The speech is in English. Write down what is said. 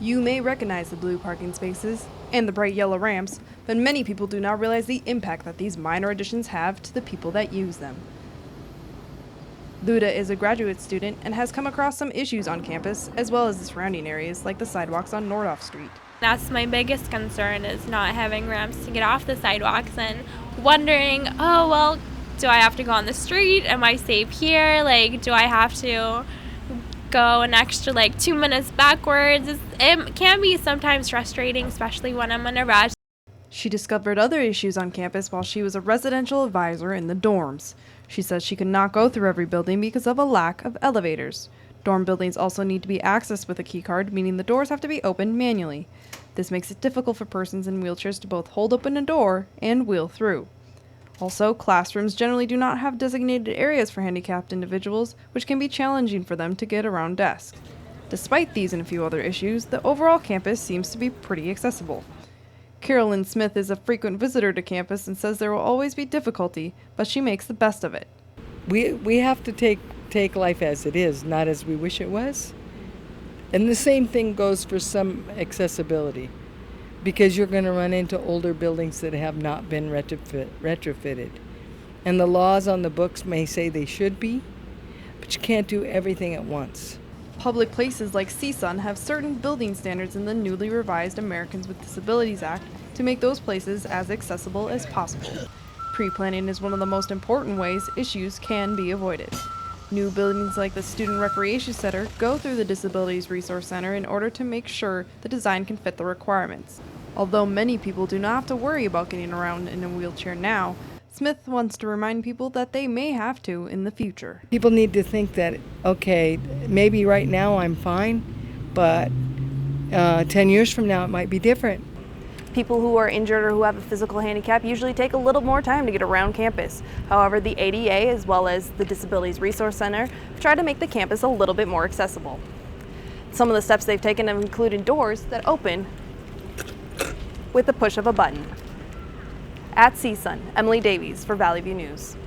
You may recognize the blue parking spaces and the bright yellow ramps, but many people do not realize the impact that these minor additions have to the people that use them. Luda is a graduate student and has come across some issues on campus, as well as the surrounding areas like the sidewalks on Nordhoff Street. That's my biggest concern, is not having ramps to get off the sidewalks and wondering, oh, well, do I have to go on the street? Am I safe here? Do I have to go an extra 2 minutes backwards? It can be sometimes frustrating, especially when I'm in a rush. She discovered other issues on campus while she was a residential advisor in the dorms. She says she could not go through every building because of a lack of elevators. Dorm buildings also need to be accessed with a key card, meaning the doors have to be opened manually. This makes it difficult for persons in wheelchairs to both hold open a door and wheel through. Also, classrooms generally do not have designated areas for handicapped individuals, which can be challenging for them to get around desks. Despite these and a few other issues, the overall campus seems to be pretty accessible. Carolyn Smith is a frequent visitor to campus and says there will always be difficulty, but she makes the best of it. We have to take life as it is, not as we wish it was. And the same thing goes for some accessibility, because you're going to run into older buildings that have not been retrofitted. And the laws on the books may say they should be, but you can't do everything at once. Public places like CSUN have certain building standards in the newly revised Americans with Disabilities Act to make those places as accessible as possible. Pre-planning is one of the most important ways issues can be avoided. New buildings like the Student Recreation Center go through the Disabilities Resource Center in order to make sure the design can fit the requirements. Although many people do not have to worry about getting around in a wheelchair now, Smith wants to remind people that they may have to in the future. People need to think that, okay, maybe right now I'm fine, but 10 years from now it might be different. People who are injured or who have a physical handicap usually take a little more time to get around campus. However, the ADA, as well as the Disabilities Resource Center, try to make the campus a little bit more accessible. Some of the steps they've taken have included doors that open with the push of a button. At CSUN, Emily Davies for Valley View News.